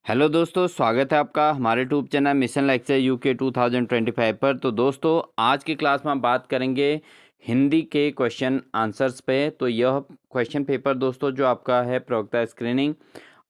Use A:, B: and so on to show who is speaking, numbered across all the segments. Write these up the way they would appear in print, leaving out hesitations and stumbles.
A: Hello दोस्तों, स्वागत है आपका हमारे YouTube channel mission lecture UK 2025 पर। तो दोस्तों, आज की क्लास में हम बात करेंगे हिंदी के क्वेश्चन आंसर्स पे। तो यह क्वेश्चन पेपर दोस्तों जो आपका है प्रवक्ता स्क्रीनिंग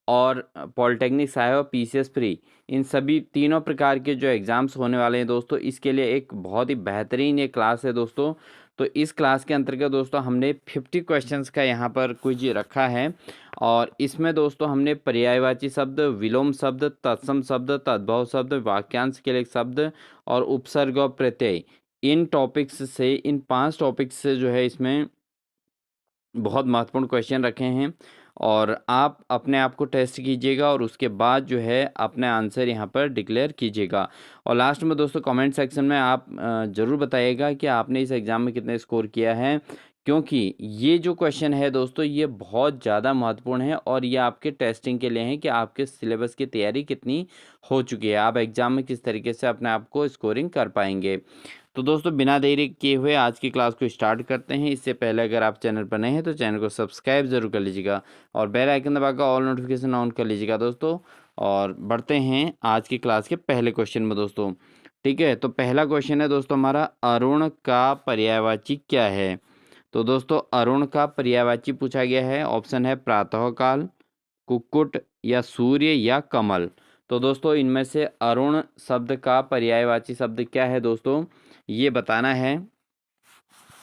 A: और पॉलिटेक्निक सहायक और पीसीएस फ्री, इन सभी तीनों प्रकार के जो एग्ज़ाम्स होने वाले हैं दोस्तों, इसके लिए एक बहुत ही बेहतरीन ये क्लास है दोस्तों। तो इस क्लास के अंतर्गत दोस्तों हमने 50 क्वेश्चंस का यहाँ पर क्विज रखा है और इसमें दोस्तों हमने पर्यायवाची शब्द, विलोम शब्द, तत्सम शब्द, तद्भव शब्द, वाक्यांश के लिए शब्द और उपसर्ग और प्रत्यय, इन टॉपिक्स से, इन 5 टॉपिक्स से जो है इसमें बहुत महत्वपूर्ण क्वेश्चन रखे हैं। और आप अपने आप को टेस्ट कीजिएगा और उसके बाद जो है अपने आंसर यहाँ पर डिक्लेयर कीजिएगा। और लास्ट में दोस्तों कमेंट सेक्शन में आप ज़रूर बताइएगा कि आपने इस एग्ज़ाम में कितने स्कोर किया है, क्योंकि ये जो क्वेश्चन है दोस्तों ये बहुत ज़्यादा महत्वपूर्ण है और ये आपके टेस्टिंग के लिए है कि आपके सिलेबस की तैयारी कितनी हो चुकी है, आप एग्ज़ाम में किस तरीके से अपने आप को स्कोरिंग कर पाएंगे। तो दोस्तों बिना देरी किए हुए आज की क्लास को स्टार्ट करते हैं। इससे पहले अगर आप चैनल पर नए हैं तो चैनल को सब्सक्राइब जरूर कर लीजिएगा और बेल आइकन दबाकर ऑल नोटिफिकेशन ऑन कर लीजिएगा दोस्तों। और बढ़ते हैं आज की क्लास के पहले क्वेश्चन में दोस्तों। ठीक है, तो पहला क्वेश्चन है दोस्तों हमारा, अरुण का पर्यायवाची क्या है। तो दोस्तों अरुण का पर्यायवाची पूछा गया है। ऑप्शन है प्रातःकाल, कुक्कुट या सूर्य या कमल। तो दोस्तों इनमें से अरुण शब्द का पर्यायवाची शब्द क्या है दोस्तों, ये बताना है।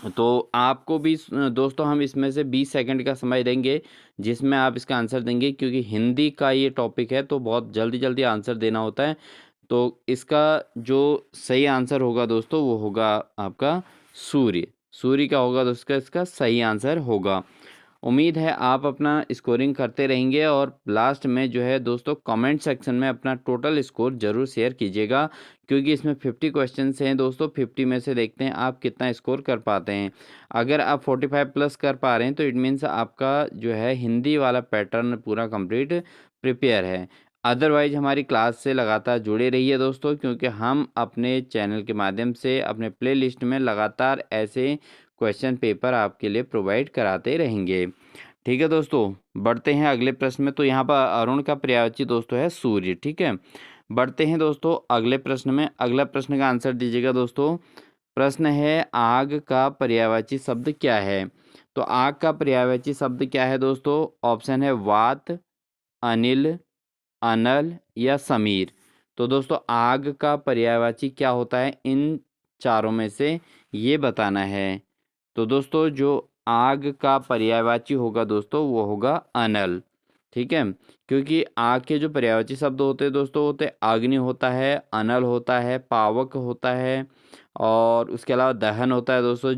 A: तो आपको भी दोस्तों हम इसमें से 20 सेकंड का समय देंगे जिसमें आप इसका आंसर देंगे, क्योंकि हिंदी का ये टॉपिक है तो बहुत जल्दी जल्दी आंसर देना होता है। तो इसका जो सही आंसर होगा दोस्तों वो होगा आपका सूर्य। सूर्य का होगा दोस्तों, इसका सही आंसर होगा। उम्मीद है आप अपना स्कोरिंग करते रहेंगे और लास्ट में जो है दोस्तों कमेंट सेक्शन में अपना टोटल स्कोर जरूर शेयर कीजिएगा, क्योंकि इसमें 50 क्वेश्चंस हैं दोस्तों। 50 में से देखते हैं आप कितना स्कोर कर पाते हैं। अगर आप 45 प्लस कर पा रहे हैं तो इट मीन्स आपका जो है हिंदी वाला पैटर्न पूरा कंप्लीट प्रिपेयर है। अदरवाइज हमारी क्लास से लगातार जुड़े रहिए दोस्तों, क्योंकि हम अपने चैनल के माध्यम से अपने प्लेलिस्ट में लगातार ऐसे क्वेश्चन पेपर आपके लिए प्रोवाइड कराते रहेंगे। ठीक है दोस्तों, बढ़ते हैं अगले प्रश्न में। तो यहाँ पर अरुण का पर्यायवाची दोस्तों है सूर्य। ठीक है, बढ़ते हैं दोस्तों अगले प्रश्न में। अगला प्रश्न का आंसर दीजिएगा दोस्तों। प्रश्न है, आग का पर्यायवाची शब्द क्या है। तो आग का पर्यायवाची शब्द क्या है दोस्तों। ऑप्शन है वात, अनिल, अनल या समीर। तो दोस्तों आग का पर्यायवाची क्या होता है, इन चारों में से ये बताना है। तो दोस्तों जो आग का पर्यायवाची होगा दोस्तों वो होगा अनल। ठीक है, क्योंकि आग के जो पर्यायवाची शब्द होते हैं दोस्तों होते अग्नि होता है, अनल होता है, पावक होता है और उसके अलावा दहन होता है दोस्तों,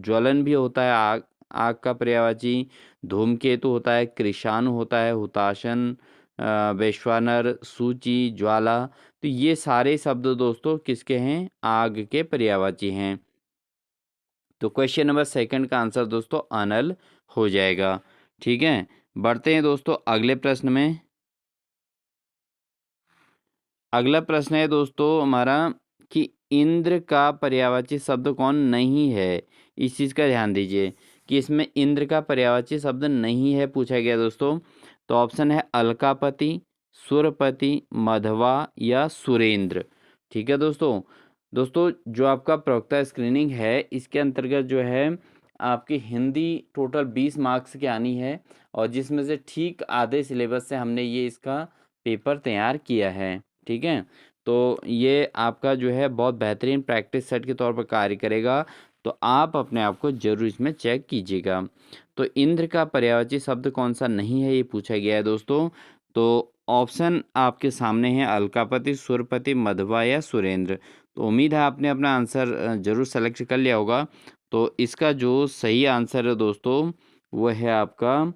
A: ज्वलन भी होता है आग। आग का पर्यायवाची धूमकेतु होता है, कृषाणु होता है, हुताशन, वैश्वानर, सूची, ज्वाला। तो ये सारे शब्द दोस्तों किसके हैं, आग के पर्यायवाची हैं। तो क्वेश्चन नंबर सेकंड का आंसर दोस्तों अनल हो जाएगा। ठीक है, बढ़ते हैं दोस्तों अगले प्रश्न में। अगला प्रश्न है दोस्तों हमारा कि इंद्र का पर्यायवाची शब्द कौन नहीं है। इस चीज़ का ध्यान दीजिए कि इसमें इंद्र का पर्यायवाची शब्द नहीं है पूछा गया दोस्तों। तो ऑप्शन है अलकापति, सुरपति, मधवा या सुरेंद्र। ठीक है दोस्तों। दोस्तों जो आपका प्रवक्ता स्क्रीनिंग है इसके अंतर्गत जो है आपकी हिंदी टोटल 20 मार्क्स की आनी है और जिसमें से ठीक आधे सिलेबस से हमने ये इसका पेपर तैयार किया है। ठीक है, तो ये आपका जो है बहुत बेहतरीन प्रैक्टिस सेट के तौर पर कार्य करेगा। तो आप अपने आप को जरूर इसमें चेक कीजिएगा। तो इंद्र का पर्यायवाची शब्द कौन सा नहीं है ये पूछा गया है दोस्तों। तो ऑप्शन आपके सामने है अलकापति, सुरपति, मधवा या सुरेंद्र। तो उम्मीद है आपने अपना आंसर जरूर सेलेक्ट कर लिया होगा। तो इसका जो सही आंसर है दोस्तों वो है आपका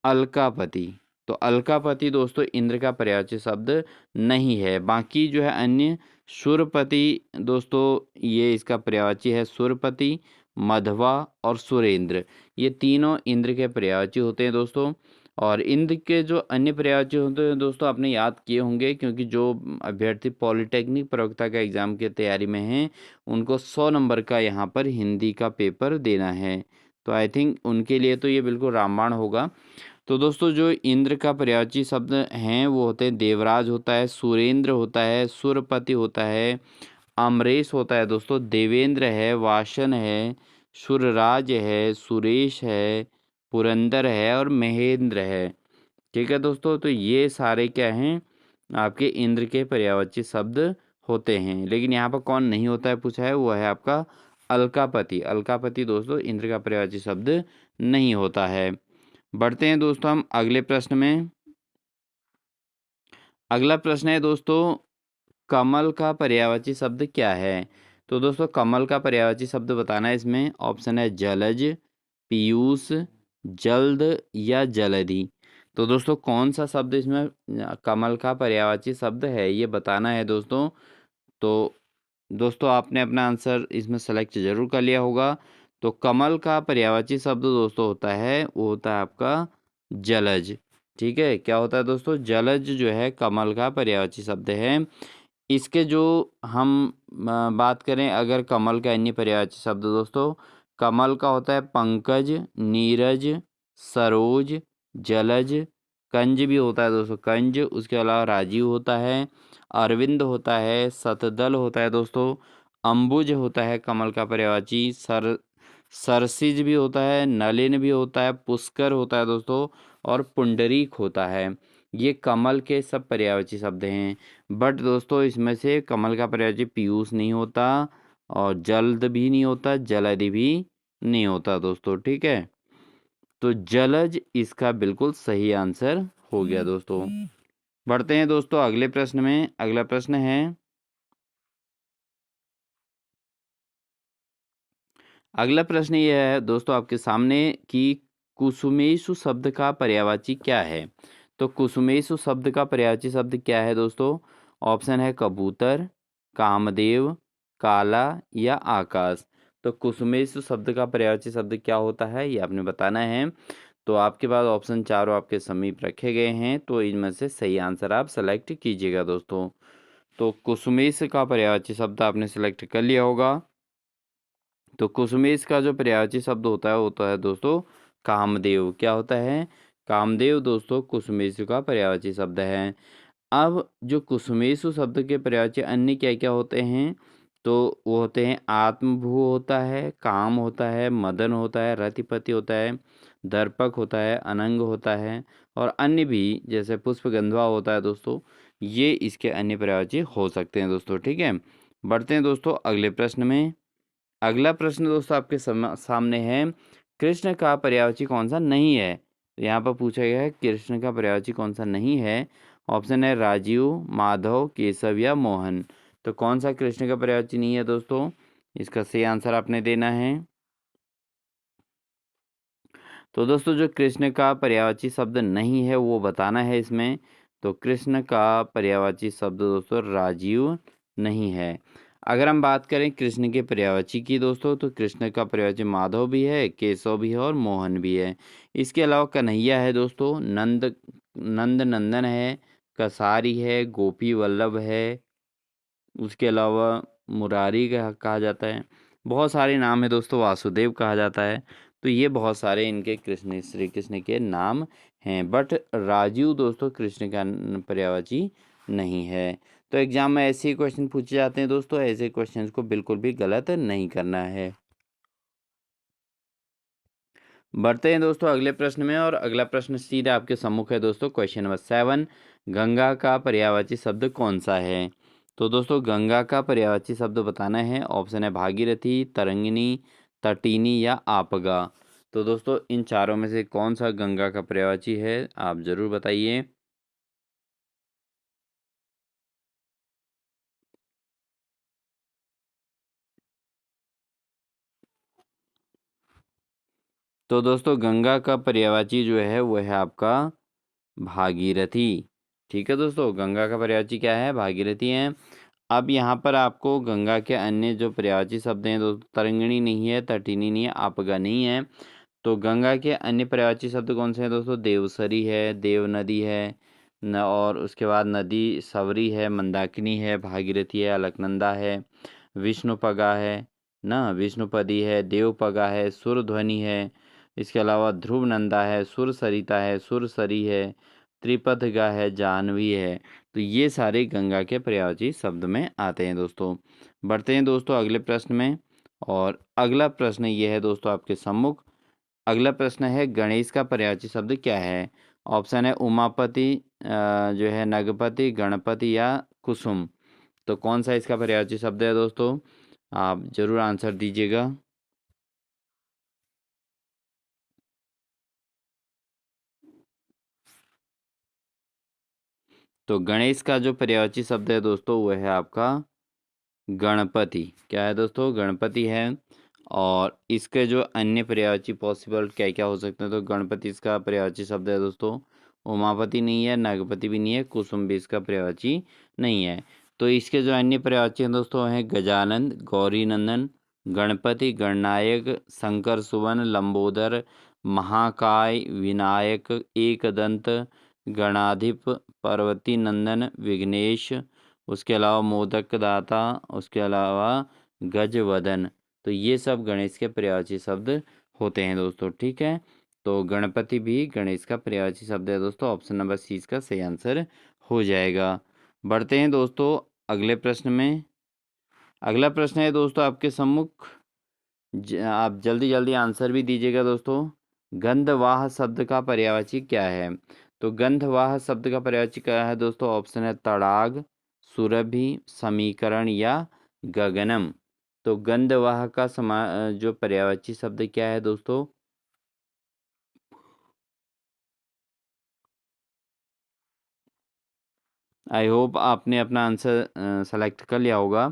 A: अलकापति। तो अलकापति दोस्तों इंद्र का पर्यायवाची शब्द नहीं है। बाकी जो है अन्य सुरपति दोस्तों ये इसका पर्यायवाची है, सुरपति, मधवा और सुरेंद्र, ये तीनों इंद्र के पर्यायवाची होते हैं दोस्तों। और इंद्र के जो अन्य पर्यायवाची होते हैं दोस्तों आपने याद किए होंगे, क्योंकि जो अभ्यर्थी पॉलिटेक्निक प्रवक्ता का एग्जाम की तैयारी में हैं उनको 100 नंबर का यहाँ पर हिंदी का पेपर देना है। तो आई थिंक उनके लिए तो ये बिल्कुल रामबाण होगा। तो दोस्तों जो इंद्र का पर्यायवाची शब्द हैं वो होते हैं देवराज होता है, सुरेंद्र होता है, सुरपति होता है, अमरेश होता है दोस्तों, देवेंद्र है, वासन है, सुरराज है, सुरेश है, पुरंदर है और महेंद्र है। ठीक है दोस्तों, तो ये सारे क्या हैं आपके इंद्र के पर्यायवाची शब्द होते हैं। लेकिन यहाँ पर कौन नहीं होता है पूछा है, वो है आपका अलकापति। अलकापति दोस्तों इंद्र का पर्यायवाची शब्द नहीं होता है। बढ़ते हैं दोस्तों हम अगले प्रश्न में। अगला प्रश्न है दोस्तों, कमल का पर्यायवाची शब्द क्या है? तो दोस्तों कमल का पर्यायवाची शब्द बताना है इसमें। ऑप्शन है जलज, पीयूष, जल्द या जलधि। तो दोस्तों कौन सा शब्द इसमें कमल का पर्यायवाची शब्द है ये बताना है दोस्तों। तो दोस्तों आपने अपना आंसर इसमें सेलेक्ट जरूर कर लिया होगा। तो कमल का पर्यायवाची शब्द दोस्तों होता है, वो होता है आपका जलज। ठीक है, क्या होता है दोस्तों? जलज जो है कमल का पर्यायवाची शब्द है। इसके जो हम बात करें अगर कमल का अन्य पर्यायवाची शब्द दोस्तों, कमल का होता है पंकज, नीरज, सरोज, जलज, कंज भी होता है दोस्तों, कंज। उसके अलावा राजीव होता है, अरविंद होता है, शतदल होता है दोस्तों, अंबुज होता है कमल का पर्यायवाची, सरसिज भी होता है, नलिन भी होता है, पुष्कर होता है दोस्तों और पुंडरीक होता है। ये कमल के सब पर्यायवाची शब्द हैं। बट दोस्तों इसमें से कमल का पर्यायवाची पीयूष नहीं होता और जल्द भी नहीं होता, जलधि भी नहीं होता दोस्तों। ठीक है, तो जलज इसका बिल्कुल सही आंसर हो गया दोस्तों। बढ़ते हैं दोस्तों अगले प्रश्न में। अगला प्रश्न है, अगला प्रश्न यह है दोस्तों आपके सामने कि कुसुमेषु शब्द का पर्यायवाची क्या है? तो कुसुमेषु शब्द का पर्यायवाची शब्द क्या है दोस्तों? ऑप्शन है कबूतर, कामदेव, काला या आकाश। तो कुसुमेषु शब्द का पर्यायवाची शब्द क्या होता है ये आपने बताना है। तो आपके पास ऑप्शन चारों आपके समीप रखे गए हैं, तो इनमें से सही आंसर आप सेलेक्ट कीजिएगा दोस्तों। तो कुसुमेश का पर्यायवाची शब्द आपने सेलेक्ट कर लिया होगा। तो कुसुमेश का जो पर्यायवाची शब्द होता है होता है दोस्तों कामदेव। क्या होता है? कामदेव दोस्तों कुसुमेशु का पर्यायवाची शब्द है। अब जो कुसुमेशु शब्द के पर्यायवाची अन्य क्या क्या होते हैं, तो वो होते हैं आत्मभू होता है, काम होता है, मदन होता है, रतिपति होता है, दर्पक होता है, अनंग होता है और अन्य भी जैसे पुष्पगंधवा होता है दोस्तों। ये इसके अन्य पर्यायवाची हो सकते हैं दोस्तों। ठीक है, बढ़ते हैं दोस्तों अगले प्रश्न में। अगला प्रश्न दोस्तों आपके सामने है, कृष्ण का पर्यायवाची कौन सा नहीं है? यहाँ पर पूछा गया है कृष्ण का पर्यायवाची कौन सा नहीं है। ऑप्शन है राजीव, माधव, केशव या मोहन। तो कौन सा कृष्ण का पर्यायवाची नहीं है दोस्तों? इसका सही आंसर आपने देना है। तो दोस्तों जो कृष्ण का पर्यायवाची शब्द नहीं है वो बताना है इसमें। तो कृष्ण का पर्यायवाची शब्द दोस्तों राजीव नहीं है। अगर हम बात करें कृष्ण के पर्यायवाची की दोस्तों, तो कृष्ण का पर्यायवाची माधव भी है, केशव भी है और मोहन भी है। इसके अलावा कन्हैया है दोस्तों, नंद नंदन है, कसारी है, गोपी वल्लभ है, उसके अलावा मुरारी का कहा जाता है। बहुत सारे नाम है दोस्तों, वासुदेव कहा जाता है। तो ये बहुत सारे इनके कृष्ण श्री कृष्ण के नाम हैं। बट राजीव दोस्तों कृष्ण का पर्यायवाची नहीं है। तो एग्जाम में ऐसे ही क्वेश्चन पूछे जाते हैं दोस्तों, ऐसे क्वेश्चंस को बिल्कुल भी गलत नहीं करना है। बढ़ते हैं दोस्तों अगले प्रश्न में, और अगला प्रश्न सीधा आपके सम्मुख है दोस्तों। क्वेश्चन नंबर 7, गंगा का पर्यायवाची शब्द कौन सा है? तो दोस्तों गंगा का पर्यायवाची शब्द बताना है। ऑप्शन है भागीरथी, तरंगिणी, तटीनी या आपगा। तो दोस्तों इन चारों में से कौन सा गंगा का पर्यायवाची है आप जरूर बताइए। तो दोस्तों गंगा का पर्यायवाची जो है वो है आपका भागीरथी। ठीक है दोस्तों, गंगा का पर्यायवाची क्या है? भागीरथी है। अब यहाँ पर आपको गंगा के अन्य जो पर्यायवाची शब्द हैं दोस्तों, तरंगिणी नहीं है, तटिनी नहीं है, आपगा नहीं है। तो गंगा के अन्य पर्यायवाची शब्द कौन से हैं दोस्तों? देवसरी है, देव नदी है न, और उसके बाद नदी सवरी है, मंदाकिनी है, भागीरथी है, अलकनंदा है, विष्णुपगा है ना, विष्णुपदी है, देवपगा है, सुरध्वनि है, इसके अलावा ध्रुव नंदा है, सुर सरिता है, सुर सरी है, त्रिपथगा है, जाह्नवी है। तो ये सारे गंगा के पर्यायवाची शब्द में आते हैं दोस्तों। बढ़ते हैं दोस्तों अगले प्रश्न में। और अगला प्रश्न ये है दोस्तों आपके सम्मुख। अगला प्रश्न है गणेश का पर्यायवाची शब्द क्या है। ऑप्शन है उमापति, जो है नगपति, गणपति या कुसुम। तो कौन सा इसका पर्यायवाची शब्द है दोस्तों, आप जरूर आंसर दीजिएगा। तो गणेश का जो पर्यायवाची शब्द है दोस्तों वह है आपका गणपति। क्या है दोस्तों, गणपति है। और इसके जो अन्य पर्यायवाची पॉसिबल क्या क्या हो सकते हैं, तो गणपति इसका पर्यायवाची शब्द है दोस्तों। उमापति नहीं है, नागपति भी नहीं है, कुसुम भी इसका पर्यायवाची नहीं है। तो इसके जो अन्य पर्यायवाची हैं दोस्तों हैं गजानन, गौरी नंदन, गणपति, गणनायक, शंकर सुवन, लंबोदर, महाकाय, विनायक, एकदंत, गणाधिप, पार्वती नंदन, विघ्नेश, उसके अलावा मोदक दाता, उसके अलावा गजवदन। तो ये सब गणेश के पर्यायवाची शब्द होते हैं दोस्तों, ठीक है। तो गणपति भी गणेश का पर्यायवाची शब्द है दोस्तों। ऑप्शन नंबर सी इसका सही आंसर हो जाएगा। बढ़ते हैं दोस्तों अगले प्रश्न में। अगला प्रश्न है दोस्तों आपके सम्मुख, आप जल्दी जल्दी आंसर भी दीजिएगा दोस्तों। गंधवाह शब्द का पर्यायवाची क्या है। तो गंधवाह शब्द का पर्यायवाची क्या है दोस्तों। ऑप्शन है तड़ाग, सुरभि, समीकरण या गगनम। तो गंधवाह का जो पर्यायवाची शब्द क्या है दोस्तों। आई होप आपने अपना आंसर सेलेक्ट कर लिया होगा।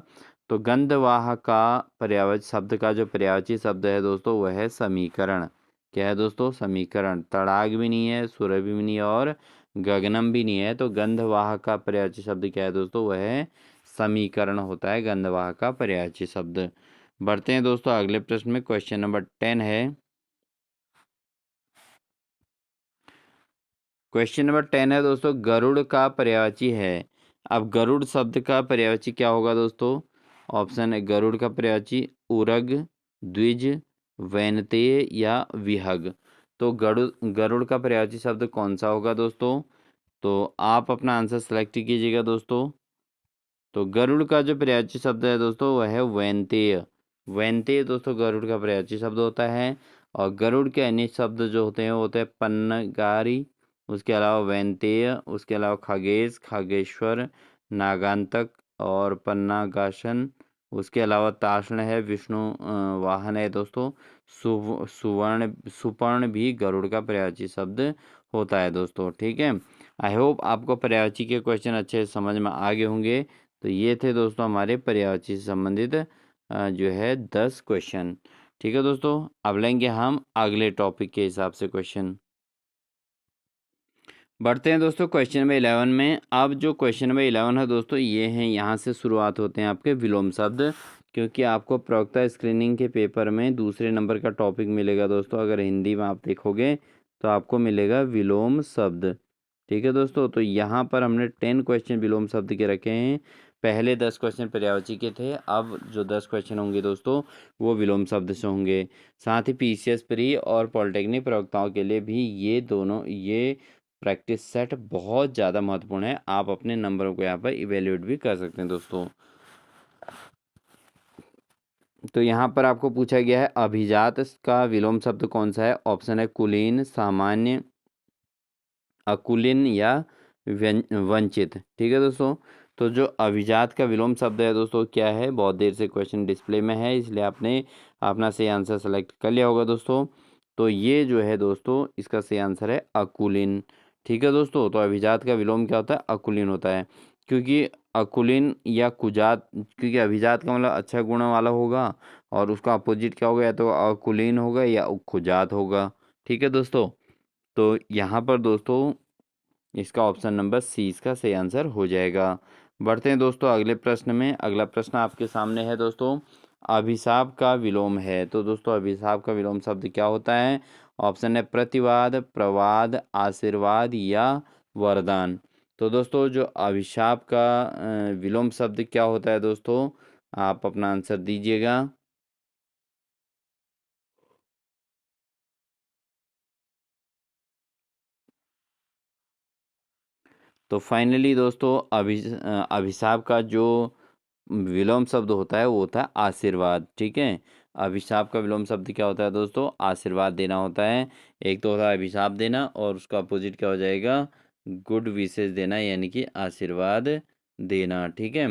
A: तो गंधवाह का पर्यायवाची शब्द का जो पर्यायवाची शब्द है दोस्तों वह है समीकरण। क्या है दोस्तों, समीकरण। तड़ाग भी नहीं है, सुरभि भी नहीं है और गगनम भी नहीं है। तो गंधवाह का पर्यायवाची शब्द क्या है दोस्तों, वह है समीकरण होता है गंधवाह का पर्यायवाची शब्द। बढ़ते हैं दोस्तों अगले प्रश्न में। क्वेश्चन नंबर 10 है। क्वेश्चन नंबर 10 है दोस्तों, गरुड़ का पर्यायवाची है। अब गरुड़ शब्द का पर्यायवाची क्या होगा दोस्तों। ऑप्शन है गरुड़ का पर्यायवाची उरग, द्विज, वैनतेय या विहग। तो गरुड़ गरुड़ का पर्यायवाची शब्द कौन सा होगा दोस्तों। तो आप अपना आंसर सेलेक्ट कीजिएगा दोस्तों। तो गरुड़ का जो पर्यायवाची शब्द है दोस्तों वह है वैनतेय। वैनतेय दोस्तों गरुड़ का पर्यायवाची शब्द होता है। और गरुड़ के अन्य शब्द जो होते हैं वो होते हैं पन्नगारी, उसके अलावा वैनतेय, उसके अलावा खगेश, खगेश्वर, नागांतक और पन्नागासन। उसके अलावा ताषण है, विष्णु वाहन है दोस्तों। सुवर्ण सुपर्ण भी गरुड़ का पर्यायवाची शब्द होता है दोस्तों, ठीक है। आई होप आपको पर्यायवाची के क्वेश्चन अच्छे से समझ में आ गए होंगे। तो ये थे दोस्तों हमारे पर्यायवाची से संबंधित जो है 10 क्वेश्चन, ठीक है दोस्तों। अब लेंगे हम अगले टॉपिक के हिसाब से क्वेश्चन। बढ़ते हैं दोस्तों क्वेश्चन नंबर 11 में। अब जो क्वेश्चन नंबर 11 है दोस्तों ये हैं, यहाँ से शुरुआत होते हैं आपके विलोम शब्द। क्योंकि आपको प्रवक्ता स्क्रीनिंग के पेपर में दूसरे नंबर का टॉपिक मिलेगा दोस्तों। अगर हिंदी में आप देखोगे तो आपको मिलेगा विलोम शब्द, ठीक है दोस्तों। तो यहाँ पर हमने 10 क्वेश्चन विलोम शब्द के रखे हैं। पहले 10 क्वेश्चन पर्यायवाची के थे, अब जो 10 क्वेश्चन होंगे दोस्तों वो विलोम शब्द से होंगे। साथ ही पीसीएस प्री और पॉलिटेक्निक प्रवक्ताओं के लिए भी ये प्रैक्टिस सेट बहुत ज़्यादा महत्वपूर्ण है। आप अपने नंबरों को यहाँ पर इवेल्युएट भी कर सकते हैं दोस्तों। तो यहाँ पर आपको पूछा गया है अभिजात का विलोम शब्द कौन सा है। ऑप्शन है कुलीन, सामान्य, अकुलीन या वंचित, ठीक है दोस्तों। तो जो अभिजात का विलोम शब्द है दोस्तों क्या है, बहुत देर से क्वेश्चन डिस्प्ले में है इसलिए आपने अपना सही आंसर सेलेक्ट कर लिया होगा दोस्तों। तो ये जो है दोस्तों इसका सही आंसर है अकुलीन, ठीक है दोस्तों। तो अभिजात का विलोम क्या होता है, अकुलीन होता है। क्योंकि अकुलीन या कुजात, क्योंकि अभिजात का मतलब अच्छा गुण वाला होगा और उसका अपोजिट क्या होगा, या तो अकुलीन होगा या कुजात होगा, ठीक है दोस्तों। तो यहाँ पर दोस्तों इसका ऑप्शन नंबर सी इसका सही आंसर हो जाएगा। बढ़ते हैं दोस्तों अगले प्रश्न में। अगला प्रश्न आपके सामने है दोस्तों, अभिशाप का विलोम है। तो दोस्तों अभिशाप का विलोम शब्द क्या होता है। ऑप्शन है प्रतिवाद, प्रवाद, आशीर्वाद या वरदान। तो दोस्तों जो अभिशाप का विलोम शब्द क्या होता है दोस्तों, आप अपना आंसर दीजिएगा। तो फाइनली दोस्तों अभिशाप का जो विलोम शब्द होता है वो होता है आशीर्वाद। ठीक है, अभिशाप का विलोम शब्द क्या होता है दोस्तों? आशीर्वाद देना होता है। एक तो होता है अभिशाप देना और उसका अपोजिट क्या हो जाएगा? गुड विशेष देना, यानी कि आशीर्वाद देना। ठीक है,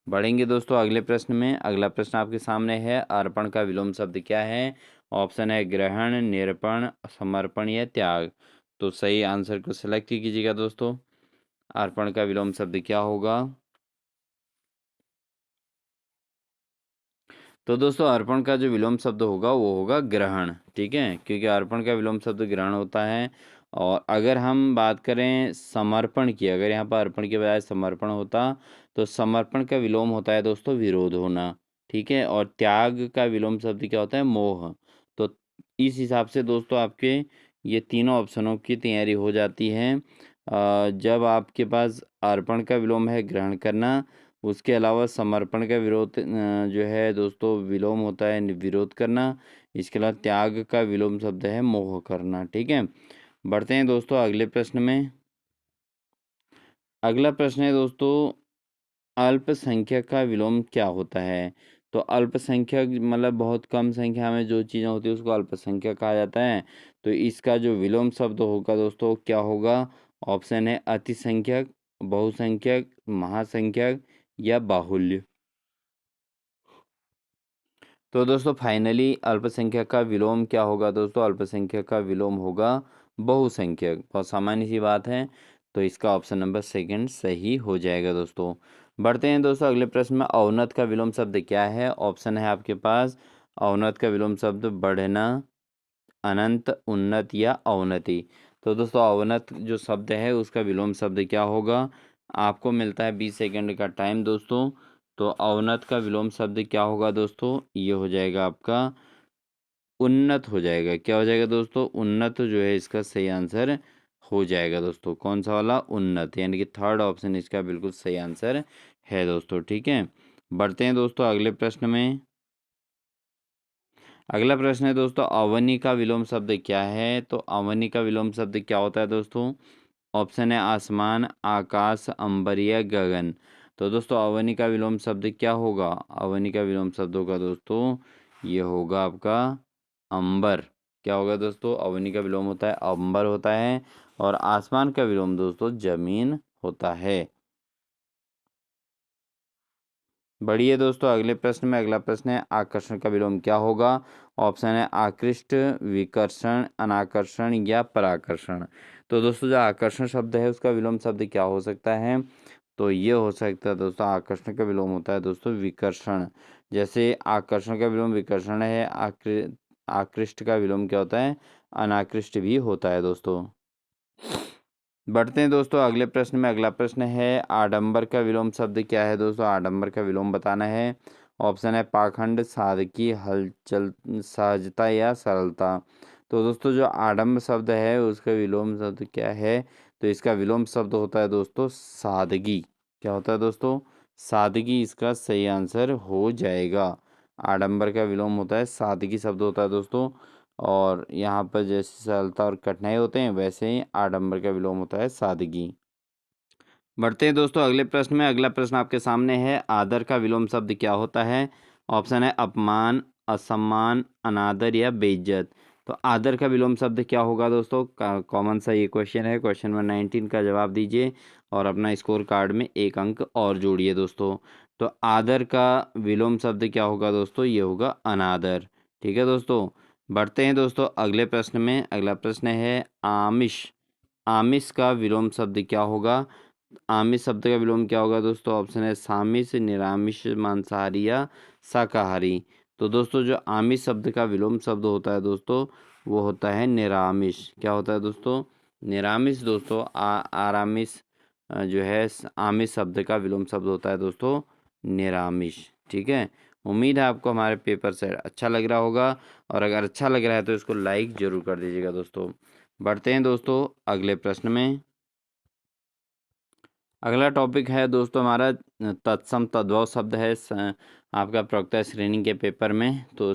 A: बढ़ेंगे दोस्तों अगले प्रश्न में। अगला प्रश्न आपके सामने है, अर्पण का विलोम शब्द क्या है? ऑप्शन है ग्रहण, निरूपण, समर्पण या त्याग। तो सही आंसर को सिलेक्ट कीजिएगा दोस्तों। अर्पण का विलोम शब्द क्या होगा? तो दोस्तों अर्पण का जो विलोम शब्द होगा वो होगा ग्रहण। ठीक है, क्योंकि अर्पण का विलोम शब्द ग्रहण होता है। और अगर हम बात करें समर्पण की, अगर यहाँ पर अर्पण के बजाय समर्पण होता तो समर्पण का विलोम होता है दोस्तों विरोध होना। ठीक है, और त्याग का विलोम शब्द क्या होता है? मोह। तो इस हिसाब से दोस्तों आपके ये तीनों ऑप्शनों की तैयारी हो जाती है। जब आपके पास अर्पण का विलोम है ग्रहण करना, उसके अलावा समर्पण का विरोध जो है दोस्तों विलोम होता है विरोध करना। इसके अलावा त्याग का विलोम शब्द है मोह करना। ठीक है, बढ़ते हैं दोस्तों अगले प्रश्न में। अगला प्रश्न है दोस्तों, अल्पसंख्यक का विलोम क्या होता है? तो अल्पसंख्यक मतलब बहुत कम संख्या में जो चीज़ें होती है उसको अल्पसंख्यक कहा जाता है। तो इसका जो विलोम शब्द होगा दोस्तों क्या होगा? ऑप्शन है अतिसंख्यक, बहुसंख्यक, महासंख्यक या बाहुल्य। तो दोस्तों फाइनली अल्पसंख्यक का विलोम क्या होगा दोस्तों? अल्पसंख्यक का विलोम होगा बहुसंख्यक। बहुत सामान्य सी बात है, तो इसका ऑप्शन नंबर सेकंड सही हो जाएगा दोस्तों। बढ़ते हैं दोस्तों अगले प्रश्न में, अवनत का विलोम शब्द क्या है? ऑप्शन है आपके पास, अवनत का विलोम शब्द बढ़ना, अनंत, उन्नत या अवनति। तो दोस्तों अवनत जो शब्द है उसका विलोम शब्द क्या होगा? आपको मिलता है 20 सेकंड का टाइम दोस्तों। तो अवनत का विलोम शब्द क्या होगा दोस्तों? ये हो जाएगा आपका उन्नत हो जाएगा। क्या हो जाएगा दोस्तों? उन्नत जो है इसका सही आंसर हो जाएगा दोस्तों। कौन सा वाला? उन्नत, यानी कि थर्ड ऑप्शन इसका बिल्कुल सही आंसर है दोस्तों। ठीक है, बढ़ते हैं दोस्तों अगले प्रश्न में। अगला प्रश्न है दोस्तों, अवनी का विलोम शब्द क्या है? तो अवनी का विलोम शब्द क्या होता है दोस्तों? ऑप्शन है आसमान, आकाश, अंबर या गगन। तो दोस्तों अवनी का विलोम शब्द क्या होगा? अवनी का विलोम शब्द होगा दोस्तों ये होगा आपका अंबर। क्या होगा दोस्तों? अवनी का विलोम होता है अंबर होता है। और आसमान का विलोम दोस्तों जमीन होता है। बढ़िए दोस्तों अगले प्रश्न में। अगला प्रश्न है, आकर्षण का विलोम क्या होगा? ऑप्शन है आकृष्ट, विकर्षण, अनाकर्षण या पराकर्षण। तो दोस्तों जो आकर्षण शब्द है उसका विलोम शब्द क्या हो सकता है? तो ये हो सकता है दोस्तों, आकर्षण का विलोम होता है दोस्तों विकर्षण। जैसे आकर्षण का विलोम विकर्षण है, आकृष्ट का विलोम क्या होता है? अनाकृष्ट भी होता है दोस्तों। बढ़ते हैं दोस्तों अगले प्रश्न में। अगला प्रश्न है, आडंबर का विलोम शब्द क्या है दोस्तों? आडंबर का विलोम बताना है। ऑप्शन है पाखंड, सादगी, हलचल, सहजता या सरलता। तो दोस्तों जो आडंबर शब्द है उसका विलोम शब्द क्या है? तो इसका विलोम शब्द होता है दोस्तों सादगी। क्या होता है दोस्तों? सादगी इसका सही आंसर हो जाएगा। आडंबर का विलोम होता है सादगी शब्द होता है दोस्तों। और यहाँ पर जैसे सरलता और कठिनाई होते हैं वैसे ही आडंबर का विलोम होता है सादगी। बढ़ते हैं दोस्तों अगले प्रश्न में। अगला प्रश्न आपके सामने है, आदर का विलोम शब्द क्या होता है? ऑप्शन है अपमान, असम्मान, अनादर या बेइज्जत। तो आदर का विलोम शब्द क्या होगा दोस्तों? कॉमन सा ये क्वेश्चन है। क्वेश्चन नंबर 19 का जवाब दीजिए और अपना स्कोर कार्ड में 1 अंक और जोड़िए दोस्तों। तो आदर का विलोम शब्द क्या होगा दोस्तों? ये होगा अनादर। ठीक है दोस्तों, बढ़ते हैं दोस्तों अगले प्रश्न में। अगला प्रश्न है, आमिष। आमिष का विलोम शब्द क्या होगा? आमिष शब्द का विलोम क्या होगा दोस्तों? ऑप्शन है सामिष, निरामिष, मांसाहारी या शाकाहारी। तो दोस्तों जो आमिष शब्द का विलोम शब्द होता है दोस्तों वो होता है निरामिष। क्या होता है दोस्तों? निरामिष दोस्तों आरामिष जो है आमिष शब्द का विलोम शब्द होता है दोस्तों निरामिष। ठीक है, उम्मीद है आपको हमारे पेपर से अच्छा लग रहा होगा, और अगर अच्छा लग रहा है तो इसको लाइक ज़रूर कर दीजिएगा दोस्तों। बढ़ते हैं दोस्तों अगले प्रश्न में। अगला टॉपिक है दोस्तों हमारा तत्सम तद्भव शब्द है आपका प्रवक्ता श्रेणी के पेपर में। तो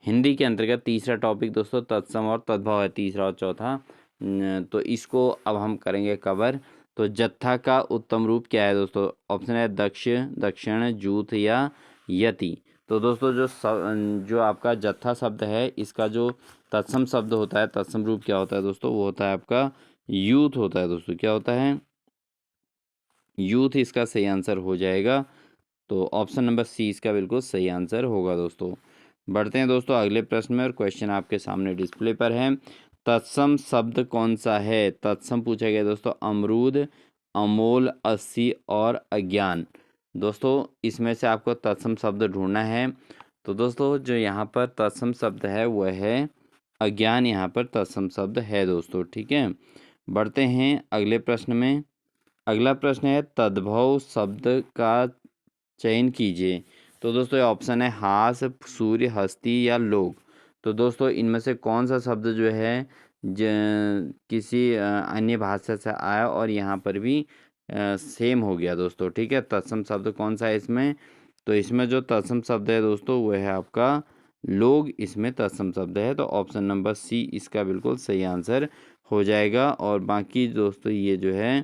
A: हिंदी के अंतर्गत तीसरा टॉपिक दोस्तों तत्सम और तद्भव है, तीसरा और चौथा। तो इसको अब हम करेंगे कवर। तो जत्था का उत्तम रूप क्या है दोस्तों? ऑप्शन है दक्ष, दक्षिण, जूथ या यति। तो दोस्तों जो आपका जत्था शब्द है, इसका जो तत्सम शब्द होता है, तत्सम रूप क्या होता है दोस्तों? वो होता है आपका यूथ होता है दोस्तों। क्या होता है? यूथ इसका सही आंसर हो जाएगा। तो ऑप्शन नंबर सी इसका बिल्कुल सही आंसर होगा दोस्तों। बढ़ते हैं दोस्तों अगले प्रश्न में, और क्वेश्चन आपके सामने डिस्प्ले पर है। तत्सम शब्द कौन सा है? तत्सम पूछा गया दोस्तों। अमरूद, अमोल, अस्सी और अज्ञान। दोस्तों इसमें से आपको तत्सम शब्द ढूंढना है। तो दोस्तों जो यहाँ पर तत्सम शब्द है वह है अज्ञान। यहाँ पर तत्सम शब्द है दोस्तों। ठीक है, बढ़ते हैं अगले प्रश्न में। अगला प्रश्न है तद्भव शब्द का चयन कीजिए। तो दोस्तों ये ऑप्शन है हास, सूर्य, हस्ती या लोग। तो दोस्तों इनमें से कौन सा शब्द जो है किसी अन्य भाषा से आया और यहाँ पर भी सेम हो गया दोस्तों। ठीक है, तत्सम शब्द कौन सा है इसमें? तो इसमें जो तत्सम शब्द है दोस्तों वह है आपका लोग। इसमें तत्सम शब्द है, तो ऑप्शन नंबर सी इसका बिल्कुल सही आंसर हो जाएगा। और बाकी दोस्तों ये जो है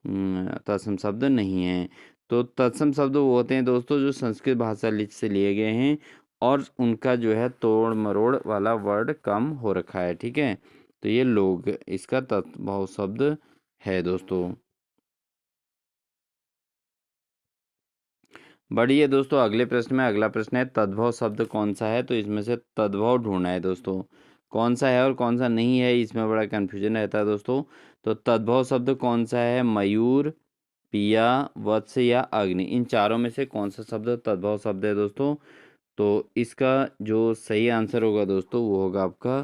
A: तत्सम शब्द नहीं है। तो तत्सम शब्द वो होते हैं दोस्तों जो संस्कृत भाषा से लिए गए हैं और उनका जो है तोड़ मरोड़ वाला वर्ड कम हो रखा है। ठीक है, तो ये लोग इसका तत्भव शब्द है दोस्तों। बढ़िए दोस्तों अगले प्रश्न में। अगला प्रश्न है तद्भव शब्द कौन सा है? तो इसमें से तद्भव ढूंढना है दोस्तों। कौन सा है और कौन सा नहीं है, इसमें बड़ा कन्फ्यूजन रहता है दोस्तों। तो तद्भव शब्द कौन सा है? मयूर, पिया, वत्स या अग्नि। इन चारों में से कौन सा शब्द तद्भव शब्द है दोस्तों? तो इसका जो सही आंसर होगा दोस्तों वो होगा आपका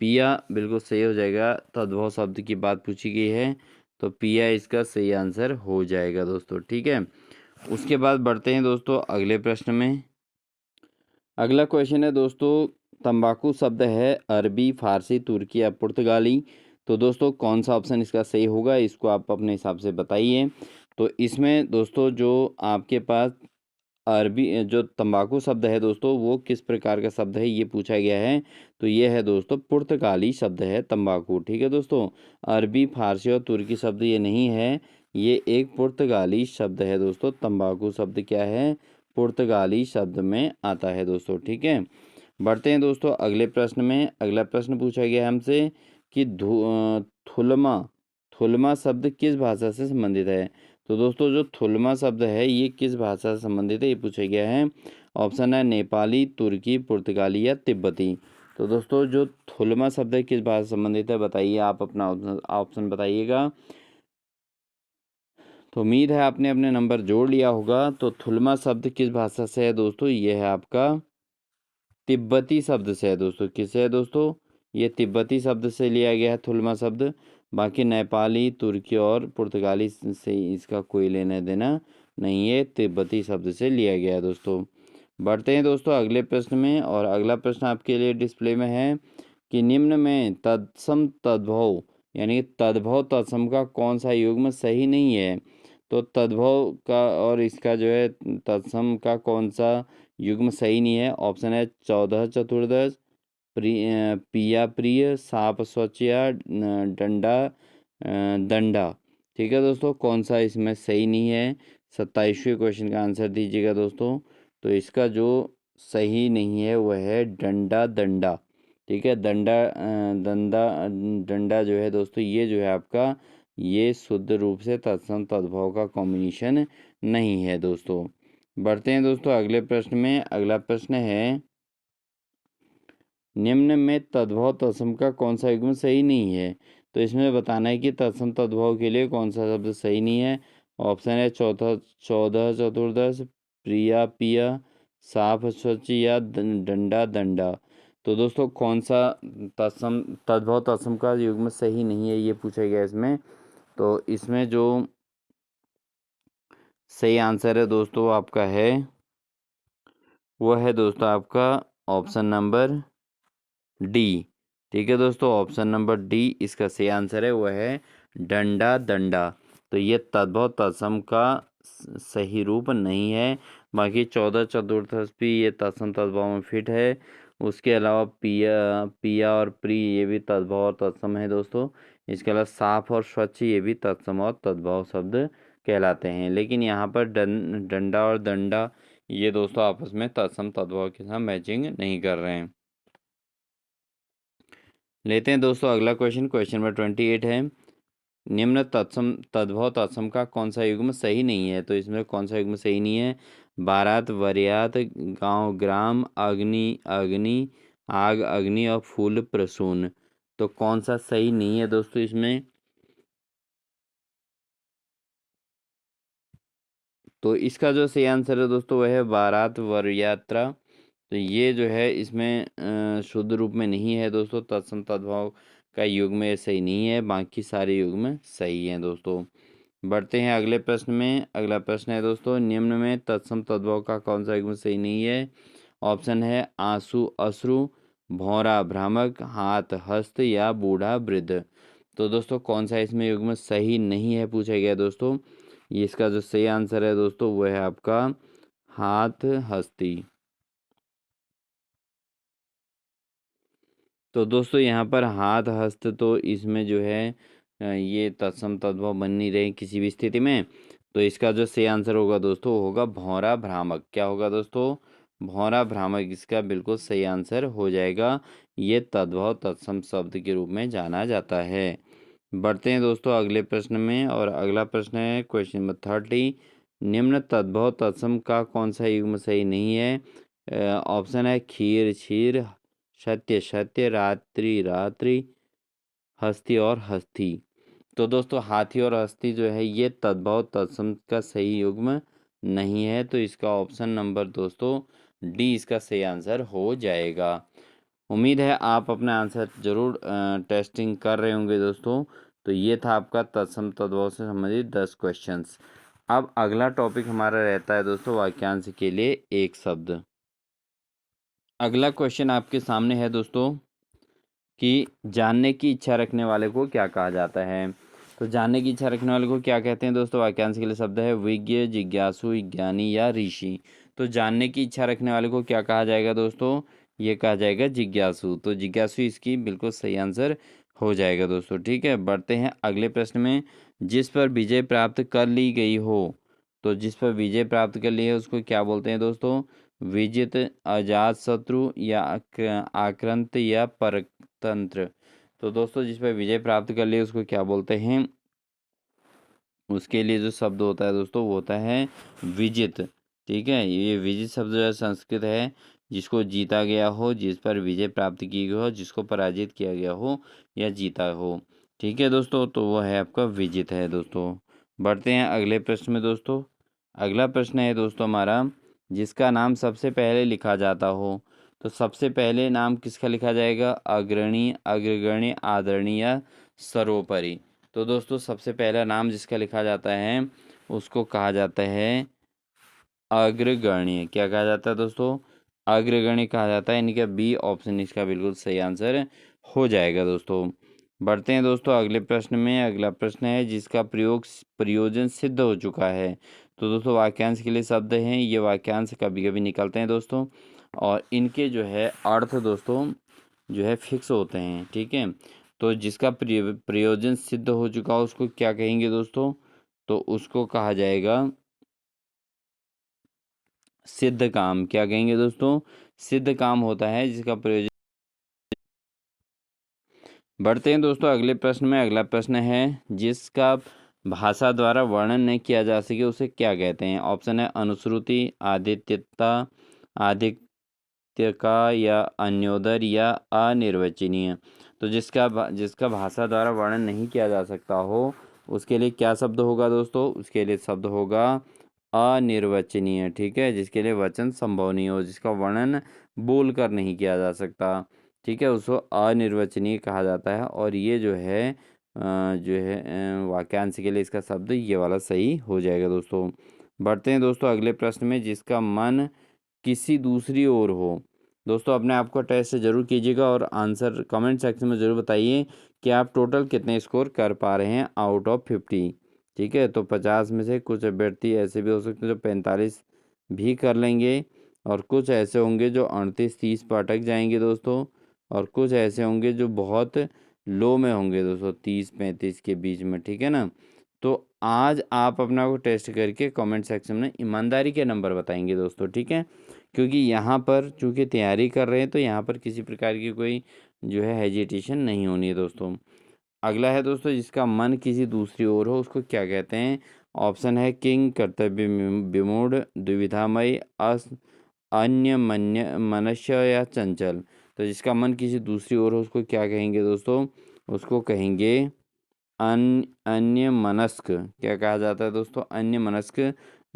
A: पिया। बिल्कुल सही हो जाएगा। तद्भव शब्द की बात पूछी गई है तो पिया इसका सही आंसर हो जाएगा दोस्तों। ठीक है, उसके बाद बढ़ते हैं दोस्तों अगले प्रश्न में। अगला क्वेश्चन है दोस्तों तंबाकू शब्द है अरबी, फारसी, तुर्की या पुर्तगाली। तो दोस्तों कौन सा ऑप्शन इसका सही होगा, इसको आप अपने हिसाब से बताइए। तो इसमें दोस्तों जो आपके पास अरबी जो तंबाकू शब्द है दोस्तों वो किस प्रकार का शब्द है ये पूछा गया है। तो ये है दोस्तों पुर्तगाली शब्द है तंबाकू। ठीक है दोस्तों, अरबी, फारसी और तुर्की शब्द ये नहीं है, ये एक पुर्तगाली शब्द है दोस्तों। तंबाकू शब्द क्या है? पुर्तगाली शब्द में आता है दोस्तों। ठीक है, बढ़ते हैं दोस्तों अगले प्रश्न में। अगला प्रश्न पूछा गया है हमसे कि थुलमा थुलमा शब्द किस भाषा से संबंधित है? तो दोस्तों जो थुलमा शब्द है ये किस भाषा से संबंधित है ये पूछा गया है। ऑप्शन है नेपाली, तुर्की, पुर्तगाली या तिब्बती। तो दोस्तों जो थुलमा शब्द है किस भाषा से संबंधित है बताइए, आप अपना ऑप्शन बताइएगा। तो उम्मीद है आपने अपने नंबर जोड़ लिया होगा। तो थुलमा शब्द किस भाषा से है दोस्तों? ये है आपका तिब्बती शब्द से है दोस्तों। किससे है दोस्तों? ये तिब्बती शब्द से लिया गया है थुलमा शब्द। बाकी नेपाली, तुर्की और पुर्तगाली से इसका कोई लेना देना नहीं है, तिब्बती शब्द से लिया गया है दोस्तों। बढ़ते हैं दोस्तों अगले प्रश्न में, और अगला प्रश्न आपके लिए डिस्प्ले में है कि निम्न में तत्सम तद्भव यानी तद्भव तत्सम का कौन सा युग्म सही नहीं है? तो तद्भव का और इसका जो है तत्सम का कौन सा युग्म सही नहीं है? ऑप्शन है 14 चतुर्दश, पिया प्रिय, साप स्वच्छ या डंडा दंडा। ठीक है दोस्तों, कौन सा इसमें सही नहीं है? 27वें क्वेश्चन का आंसर दीजिएगा दोस्तों। तो इसका जो सही नहीं है वह है डंडा दंडा। ठीक है, दंडा डंडा जो है दोस्तों ये जो है आपका ये शुद्ध रूप से तत्सम तद्भव का कॉम्बिनेशन नहीं है दोस्तों। बढ़ते हैं दोस्तों अगले प्रश्न में। अगला प्रश्न है निम्न में तद्भव तत्सम का कौन सा युग्म सही नहीं है? तो इसमें बताना है कि तत्सम तद्भव के लिए कौन सा शब्द सही नहीं है। ऑप्शन है 14 चतुर्दश, प्रिया पिया, साफ स्वच्छ या डंडा दंडा। तो दोस्तों कौन सा तत्सम तद्भव तत्सम का युग्म सही नहीं है ये पूछा गया इसमें। तो इसमें जो सही आंसर है दोस्तों आपका है वो है दोस्तों आपका ऑप्शन नंबर डी। ठीक है दोस्तों, ऑप्शन नंबर डी इसका सही आंसर है, वह है डंडा दंडा। तो ये तद्भव तत्सम का सही रूप नहीं है। बाकी 14 चतुर्थश भी ये तत्सम तद्भव में फिट है। उसके अलावा पिया पिया और प्री ये भी तद्भव और तत्सम है दोस्तों। इसके अलावा साफ और स्वच्छ, ये भी तत्सम और तद्भव शब्द कहलाते हैं। लेकिन यहाँ पर डंडा और दंडा ये दोस्तों आपस में तत्सम तद्भव के साथ मैचिंग नहीं कर रहे हैं। लेते हैं दोस्तों अगला क्वेश्चन नंबर 28 है, निम्न तत्सम तद्भव तत्सम का कौन सा युग्म सही नहीं है? तो इसमें कौन सा युग्म सही नहीं है? बारात वर्यात, गांव ग्राम, अग्नि अग्नि, आग अग्नि और फूल प्रसून। तो कौन सा सही नहीं है दोस्तों इसमें? तो इसका जो सही आंसर है दोस्तों वह है बारात वरयात्रा। तो ये जो है इसमें शुद्ध रूप में नहीं है दोस्तों, तत्सम तद्भव का युग्म ये सही नहीं है, बाकी सारे युग्म सही हैं दोस्तों। बढ़ते हैं अगले प्रश्न में। अगला प्रश्न है दोस्तों, निम्न में तत्सम तद्भव का कौन सा युग्म सही नहीं है? ऑप्शन है आंसू अश्रु, भौरा भ्रामक, हाथ हस्त या बूढ़ा वृद्ध। तो दोस्तों कौन सा इसमें युग्म सही नहीं है पूछा गया दोस्तों। ये इसका जो सही आंसर है दोस्तों वो है आपका हाथ हस्ती। तो दोस्तों यहाँ पर हाथ हस्त तो इसमें जो है ये तत्सम तद्भव बन नहीं रहे किसी भी स्थिति में। तो इसका जो सही आंसर होगा दोस्तों वो होगा भौरा भ्रामक। क्या होगा दोस्तों? भौरा भ्रामक इसका बिल्कुल सही आंसर हो जाएगा। ये तद्भव तत्सम शब्द के रूप में जाना जाता है। बढ़ते हैं दोस्तों अगले प्रश्न में, और अगला प्रश्न है क्वेश्चन नंबर 30, निम्न तद्भव तत्सम का कौन सा युग्म सही नहीं है? ऑप्शन है खीर क्षीर, सत्य सत्य, रात्रि रात्रि, हस्ती और हस्ती। तो दोस्तों हाथी और हस्ती जो है ये तद्भव तत्सम का सही युग्म नहीं है। तो इसका ऑप्शन नंबर दोस्तों डी इसका सही आंसर हो जाएगा। उम्मीद है आप अपना आंसर जरूर टेस्टिंग कर रहे होंगे दोस्तों। तो ये था आपका तत्सम तद्भव से संबंधित 10 क्वेश्चंस। अब अगला टॉपिक हमारा रहता है दोस्तों वाक्यांश के लिए एक शब्द। अगला क्वेश्चन आपके सामने है दोस्तों कि जानने की इच्छा रखने वाले को क्या कहा जाता है? तो जानने की इच्छा रखने वाले को क्या कहते हैं दोस्तों? वाक्यांश के लिए शब्द है विज्ञ, जिज्ञासु, ज्ञानी या ऋषि। तो जानने की इच्छा रखने वाले को क्या कहा जाएगा दोस्तों? ये कहा जाएगा जिज्ञासु। तो जिज्ञासु इसकी बिल्कुल सही आंसर हो जाएगा दोस्तों। ठीक है, बढ़ते हैं अगले प्रश्न में। जिस पर विजय प्राप्त कर ली गई हो, तो जिस पर विजय प्राप्त कर ली है उसको क्या बोलते हैं दोस्तों? विजित, अजात शत्रु या आक्रांत या परतंत्र। तो दोस्तों जिस पर विजय प्राप्त कर लिए उसको क्या बोलते हैं? उसके लिए जो शब्द होता है दोस्तों वो होता है विजित। ठीक है, ये विजित शब्द जो है संस्कृत है, जिसको जीता गया हो, जिस पर विजय प्राप्त की गई हो, जिसको पराजित किया गया हो या जीता हो। ठीक है दोस्तों, तो वो है आपका विजित है दोस्तों। बढ़ते हैं अगले प्रश्न में दोस्तों। अगला प्रश्न है दोस्तों हमारा, जिसका नाम सबसे पहले लिखा जाता हो। तो सबसे पहले नाम किसका लिखा जाएगा? अग्रणी, अग्रगण्य, आदरणीय या सर्वोपरि। तो दोस्तों सबसे पहला नाम जिसका लिखा जाता है उसको कहा जाता है अग्रगण्य। क्या कहा जाता है दोस्तों? अग्रगण्य कहा जाता है, यानी कि बी ऑप्शन इसका बिल्कुल सही आंसर हो जाएगा दोस्तों। बढ़ते हैं दोस्तों अगले प्रश्न में। अगला प्रश्न है, जिसका प्रयोजन सिद्ध हो चुका है। तो दोस्तों वाक्यांश के लिए शब्द हैं, ये वाक्यांश कभी कभी निकलते हैं दोस्तों, और इनके जो है अर्थ दोस्तों जो है फिक्स होते हैं। ठीक है, तो जिसका प्रयोजन सिद्ध हो चुका हो उसको क्या कहेंगे दोस्तों? तो उसको कहा जाएगा सिद्ध काम। क्या कहेंगे दोस्तों? सिद्ध काम होता है जिसका प्रयोजन। बढ़ते हैं दोस्तों अगले प्रश्न में। अगला प्रश्न है, जिसका भाषा द्वारा वर्णन नहीं किया जा सके उसे क्या कहते हैं? ऑप्शन है अनुश्रुति, आदित्यता, आदित्य का या अन्योदर या अनिर्वचनीय। तो जिसका भाषा द्वारा वर्णन नहीं किया जा सकता हो उसके लिए क्या शब्द होगा दोस्तों? उसके लिए शब्द होगा अनिर्वचनीय। ठीक है, जिसके लिए वचन संभव नहीं हो, जिसका वर्णन बोलकर नहीं किया जा सकता। ठीक है, उसको अनिर्वचनीय कहा जाता है। और ये जो है वाक्यांश के लिए इसका शब्द ये वाला सही हो जाएगा दोस्तों। बढ़ते हैं दोस्तों अगले प्रश्न में, जिसका मन किसी दूसरी ओर हो। दोस्तों अपने आप को टेस्ट जरूर कीजिएगा और आंसर कमेंट सेक्शन में ज़रूर बताइए कि आप टोटल कितने स्कोर कर पा रहे हैं आउट ऑफ 50। ठीक है, तो 50 में से कुछ अभ्यर्थी ऐसे भी हो सकते हैं जो 45 भी कर लेंगे, और कुछ ऐसे होंगे जो 38-30 पर अटक जाएंगे दोस्तों, और कुछ ऐसे होंगे जो बहुत लो में होंगे दोस्तों, 30-35 के बीच में, ठीक है ना। तो आज आप अपना को टेस्ट करके कमेंट सेक्शन में ईमानदारी के नंबर बताएंगे दोस्तों, ठीक है। क्योंकि यहाँ पर चूंकि तैयारी कर रहे हैं तो यहाँ पर किसी प्रकार की कोई जो है हेजिटेशन नहीं होनी है दोस्तों। अगला है दोस्तों, जिसका मन किसी दूसरी ओर हो उसको क्या कहते हैं। ऑप्शन है किंग, कर्तव्य विमूढ़, दुविधामय, अस अन्य मन्य मनुष्य या चंचल। तो जिसका मन किसी दूसरी ओर हो उसको क्या कहेंगे दोस्तों, उसको कहेंगे अन्य मनस्क। क्या कहा जाता है दोस्तों, अन्य मनस्क।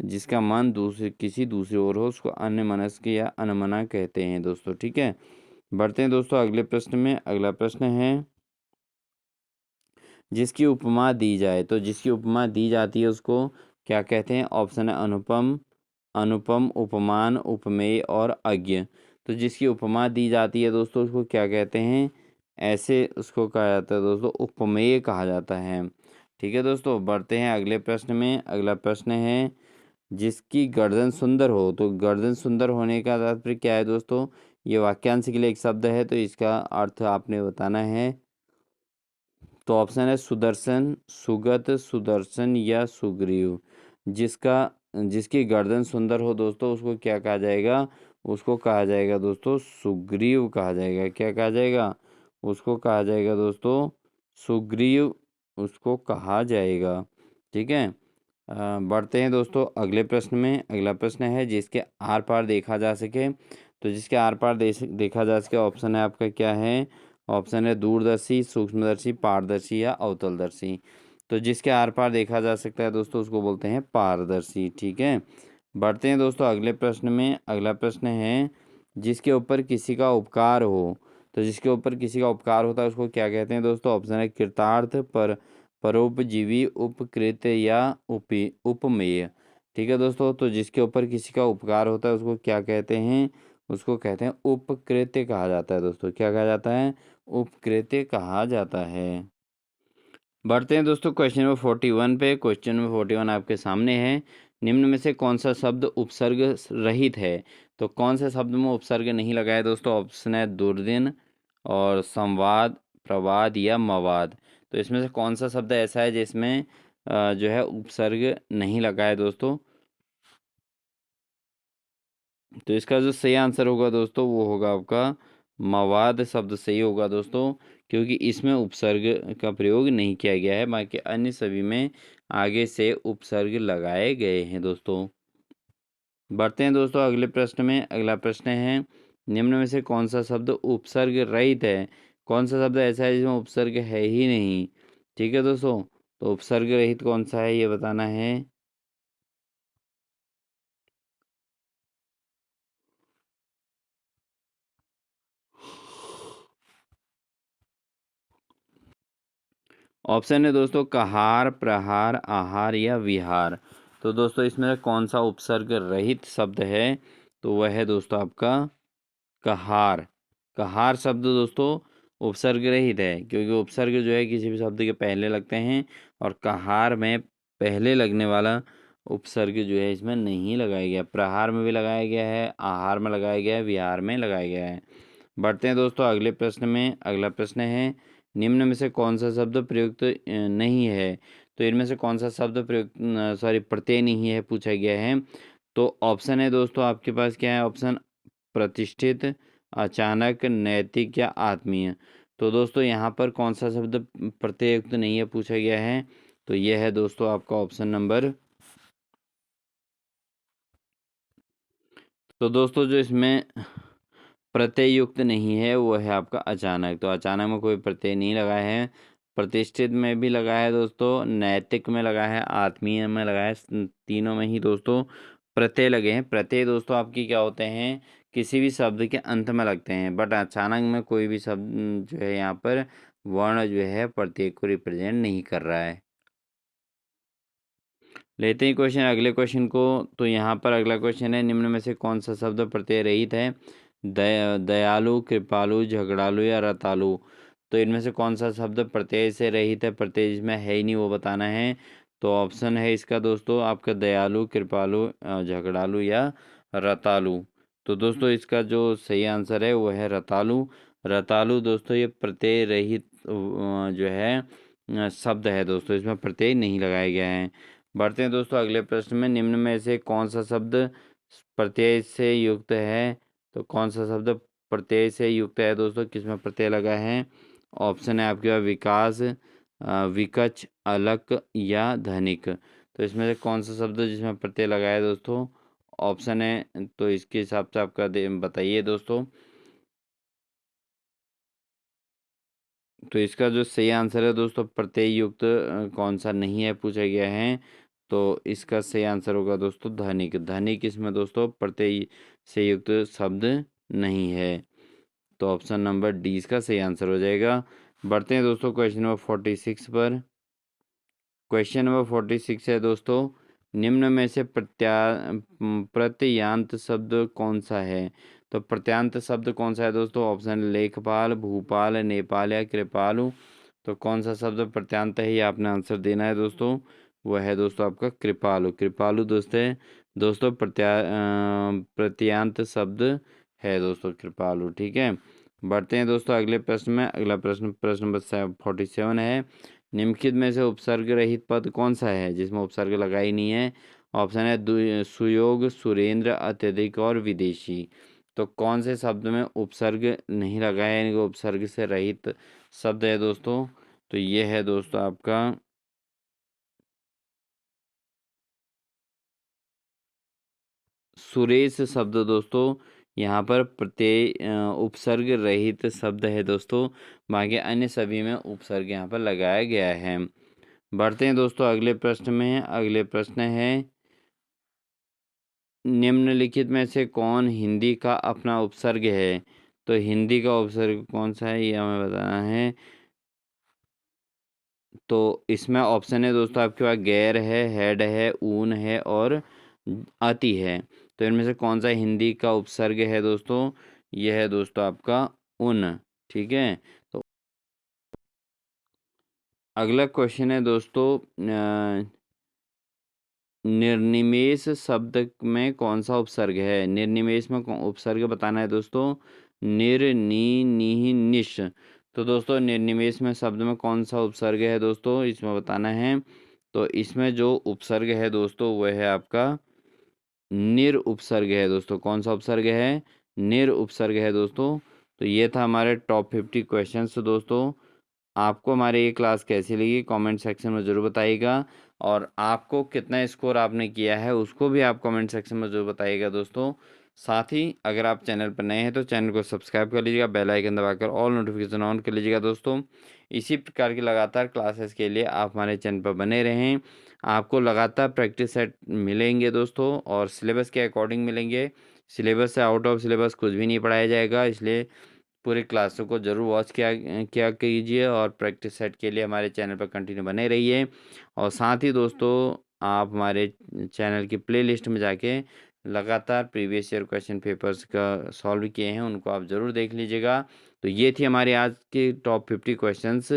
A: जिसका मन दूसरे किसी दूसरी ओर हो उसको अन्य मनस्क या अनमना कहते हैं दोस्तों, ठीक है। बढ़ते हैं दोस्तों अगले प्रश्न में। अगला प्रश्न है, जिसकी उपमा दी जाए, तो जिसकी उपमा दी जाती है उसको क्या कहते हैं। ऑप्शन है अनुपम, अनुपम, उपमान, उपमेय और अज्ञ। तो जिसकी उपमा दी जाती है दोस्तों उसको क्या कहते हैं, ऐसे उसको कहा जाता है दोस्तों उपमेय कहा जाता है, ठीक है दोस्तों। बढ़ते हैं अगले प्रश्न में। अगला प्रश्न है, जिसकी गर्दन सुंदर हो, तो गर्दन सुंदर होने का तात्पर्य क्या है दोस्तों। ये वाक्यांश के लिए एक शब्द है तो इसका अर्थ आपने बताना है। तो ऑप्शन है सुदर्शन, सुगत, सुदर्शन या सुग्रीव। जिसका जिसकी गर्दन सुंदर हो दोस्तों उसको क्या कहा जाएगा, उसको कहा जाएगा दोस्तों सुग्रीव कहा जाएगा। क्या कहा जाएगा, उसको कहा जाएगा दोस्तों सुग्रीव, उसको कहा जाएगा, ठीक है। बढ़ते हैं दोस्तों अगले प्रश्न में। अगला प्रश्न है, जिसके आर पार देखा जा सके, तो जिसके आर पार देखा जा सके ऑप्शन है आपका क्या है। ऑप्शन है दूरदर्शी, सूक्ष्मदर्शी, पारदर्शी या अवतलदर्शी। तो जिसके आर पार देखा जा सकता है दोस्तों उसको बोलते हैं पारदर्शी, ठीक है। बढ़ते हैं दोस्तों अगले प्रश्न में। अगला प्रश्न है, जिसके ऊपर किसी का उपकार हो, तो जिसके ऊपर किसी का उपकार होता है उसको क्या कहते हैं दोस्तों। ऑप्शन है कृतार्थ, परोपजीवी, उपकृत या उपमेय, ठीक है दोस्तों। तो जिसके ऊपर किसी का उपकार होता है उसको क्या कहते हैं, उसको कहते हैं उपकृत्य कहा जाता है दोस्तों। क्या कहा जाता है, उपकृत्य कहा जाता है। बढ़ते हैं दोस्तों क्वेश्चन नंबर 41 पे। क्वेश्चन नंबर 41 आपके सामने है, निम्न में से कौन सा शब्द उपसर्ग रहित है। तो कौन से शब्द में उपसर्ग नहीं लगा है दोस्तों। ऑप्शन है दुर्दिन और संवाद, प्रवाद या मवाद। तो इसमें से कौन सा शब्द ऐसा है जिसमें जो है उपसर्ग नहीं लगा है दोस्तों। तो इसका जो सही आंसर होगा दोस्तों वो होगा आपका मवाद शब्द सही होगा दोस्तों, क्योंकि इसमें उपसर्ग का प्रयोग नहीं किया गया है, बाकी अन्य सभी में आगे से उपसर्ग लगाए गए हैं दोस्तों। बढ़ते हैं दोस्तों अगले प्रश्न में। अगला प्रश्न है, निम्न में से कौन सा शब्द उपसर्ग रहित है। कौन सा शब्द ऐसा है जिसमें उपसर्ग है ही नहीं, ठीक है दोस्तों। तो उपसर्ग रहित कौन सा है ये बताना है। ऑप्शन है दोस्तों कहार, प्रहार, आहार या विहार। तो दोस्तों इसमें से कौन सा उपसर्ग रहित शब्द है, तो वह है दोस्तों आपका कहार। कहार शब्द दोस्तों उपसर्ग रहित है, क्योंकि उपसर्ग जो है किसी भी शब्द के पहले लगते हैं, और कहार में पहले लगने वाला उपसर्ग जो है इसमें नहीं लगाया गया। प्रहार में भी लगाया गया है, आहार में लगाया गया है, विहार में लगाया गया है। बढ़ते हैं दोस्तों अगले प्रश्न में। अगला प्रश्न है, निम्न में से कौन सा शब्द प्रयुक्त नहीं है। तो इनमें से कौन सा शब्द प्रयुक्त सॉरी प्रत्यय नहीं है पूछा गया है। तो ऑप्शन है दोस्तों आपके पास क्या है। ऑप्शन प्रतिष्ठित, अचानक, नैतिक या आत्मीय। तो दोस्तों यहाँ पर कौन सा शब्द प्रत्ययुक्त नहीं है पूछा गया है। तो यह है दोस्तों आपका ऑप्शन नंबर। तो दोस्तों जो इसमें प्रत्यय युक्त नहीं है वो है आपका अचानक। तो अचानक में कोई प्रत्यय नहीं लगा है। प्रतिष्ठित में भी लगा है दोस्तों, नैतिक में लगा है, आत्मीय में लगा है। तीनों में ही दोस्तों प्रत्यय लगे हैं। प्रत्यय दोस्तों आपकी क्या होते हैं, किसी भी शब्द के अंत में लगते हैं, बट अचानक में कोई भी शब्द जो है यहाँ पर वर्ण जो है प्रत्यय को रिप्रेजेंट नहीं कर रहा है। लेते हैं क्वेश्चन अगले क्वेश्चन को। तो यहाँ पर अगला क्वेश्चन है, निम्न में से कौन सा शब्द प्रत्यय रहित है। दयालु, कृपालु, झगड़ालु या रतालु। तो इनमें से कौन सा शब्द प्रत्यय से रहित है, प्रत्यय जिसमें है ही नहीं वो बताना है। तो ऑप्शन है इसका दोस्तों आपका दयालु, कृपालु, झगड़ालु या रतालु। तो दोस्तों इसका जो सही आंसर है वो है रतालु। रतालु दोस्तों ये प्रत्यय रहित जो है शब्द है दोस्तों, इसमें प्रत्यय नहीं लगाया गया है। बढ़ते हैं दोस्तों अगले प्रश्न में। निम्न में से कौन सा शब्द प्रत्यय से युक्त है? तो कौन सा शब्द प्रत्यय से युक्त है दोस्तों, किसमें प्रत्यय लगा है? ऑप्शन है आपके पास विकास, विकच, अलक या धनिक। तो इसमें से कौन सा शब्द जिसमें प्रत्यय लगा है दोस्तों? ऑप्शन है, तो इसके हिसाब से आपका बताइए दोस्तों। तो इसका जो सही आंसर है दोस्तों, प्रत्यय युक्त कौन सा नहीं है पूछा गया है। तो इसका सही आंसर होगा दोस्तों धनिक। धनिक इसमें दोस्तों प्रत्यय से युक्त शब्द नहीं है। तो ऑप्शन नंबर डी इसका सही आंसर हो जाएगा। बढ़ते हैं दोस्तों क्वेश्चन नंबर 46 पर। क्वेश्चन नंबर 46 है दोस्तों, निम्न में से प्रत्ययांत शब्द कौन सा है? तो प्रत्ययांत शब्द कौन सा है दोस्तों? ऑप्शन लेखपाल, भूपाल, नेपाल या कृपालु। तो कौन सा शब्द प्रत्ययांत है, ये आपने आंसर देना है दोस्तों। वह है दोस्तों आपका कृपालु। कृपालु दोस्तों प्रत्ययांत शब्द है दोस्तों कृपालु। ठीक है, बढ़ते हैं दोस्तों अगले प्रश्न में। अगला प्रश्न नंबर 47 है। निम्नलिखित में से उपसर्ग रहित पद कौन सा है जिसमें उपसर्ग लगा ही नहीं है? ऑप्शन है सुयोग, सुरेंद्र, अत्यधिक और विदेशी। तो कौन से शब्द में उपसर्ग नहीं लगा है, यानी कि उपसर्ग से रहित शब्द है दोस्तों? तो ये है दोस्तों आपका सुरेश शब्द दोस्तों। यहाँ पर प्रत्यय उपसर्ग रहित शब्द है दोस्तों। बाकी अन्य सभी में उपसर्ग यहाँ पर लगाया गया है। बढ़ते हैं दोस्तों अगले प्रश्न में। अगले प्रश्न है, निम्नलिखित में से कौन हिंदी का अपना उपसर्ग है? तो हिंदी का उपसर्ग कौन सा है, ये हमें बताना है। तो इसमें ऑप्शन है दोस्तों आपके पास गैर है, हेड है, ऊन है और अति है। तो इनमें से कौन सा हिंदी का उपसर्ग है दोस्तों? यह है दोस्तों आपका उन। ठीक है, तो अगला क्वेश्चन है दोस्तों, निर्निमेष शब्द में कौन सा उपसर्ग है? निर्निमेष में उपसर्ग बताना है दोस्तों। निर, नी, नी, निश। तो दोस्तों निर्निमेष में शब्द में कौन सा उपसर्ग है दोस्तों, इसमें बताना है। तो इसमें जो उपसर्ग है दोस्तों वह है आपका निर उपसर्ग है दोस्तों। कौन सा उपसर्ग है? निर उपसर्ग है दोस्तों। तो ये था हमारे टॉप 50 क्वेश्चंस दोस्तों। आपको हमारी ये क्लास कैसी लगी कमेंट सेक्शन में ज़रूर बताइएगा, और आपको कितना स्कोर आपने किया है उसको भी आप कमेंट सेक्शन में ज़रूर बताइएगा दोस्तों। साथ ही अगर आप चैनल पर नए हैं तो चैनल को सब्सक्राइब कर लीजिएगा, बेल आइकन दबाकर ऑल नोटिफिकेशन ऑन कर लीजिएगा दोस्तों। इसी प्रकार की लगातार क्लासेस के लिए आप हमारे चैनल पर बने रहें। आपको लगातार प्रैक्टिस सेट मिलेंगे दोस्तों, और सिलेबस के अकॉर्डिंग मिलेंगे। सिलेबस से आउट ऑफ सिलेबस कुछ भी नहीं पढ़ाया जाएगा, इसलिए पूरी क्लासों को ज़रूर वॉच किया कीजिए, और प्रैक्टिस सेट के लिए हमारे चैनल पर कंटिन्यू बने रहिए। और साथ ही दोस्तों आप हमारे चैनल की प्लेलिस्ट में जाके लगातार प्रीवियस ईयर क्वेश्चन पेपर्स का सॉल्व किए हैं, उनको आप ज़रूर देख लीजिएगा। तो ये थी हमारी आज की टॉप 50 क्वेश्चंस,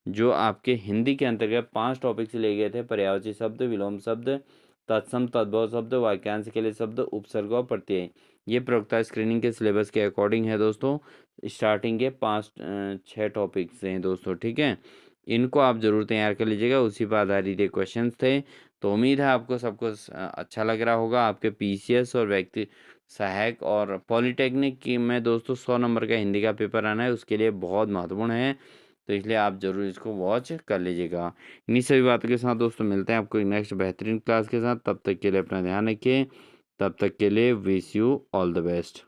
A: जो आपके हिंदी के अंतर्गत 5 टॉपिक से लिए गए थे। पर्यायवाची शब्द, विलोम शब्द, तत्सम तद्भव शब्द, वाक्यांश के लिए शब्द, उपसर्ग और प्रत्यय। ये प्रवक्ता स्क्रीनिंग के सिलेबस के अकॉर्डिंग है दोस्तों। स्टार्टिंग के 5-6 टॉपिक्स हैं दोस्तों। ठीक है, इनको आप ज़रूर तैयार कर लीजिएगा, उसी पर आधारित ये क्वेश्चंस थे। तो उम्मीद है आपको सब कुछ अच्छा लग रहा होगा। आपके पीसीएस और व्यक्ति सहायक और पॉलिटेक्निक की में दोस्तों 100 नंबर का हिंदी का पेपर आना है, उसके लिए बहुत महत्वपूर्ण है। तो इसलिए आप ज़रूर इसको वॉच कर लीजिएगा। इन्हीं सभी बातों के साथ दोस्तों मिलते हैं आपको नेक्स्ट बेहतरीन क्लास के साथ। तब तक के लिए अपना ध्यान रखिए। तब तक के लिए wish you all the best.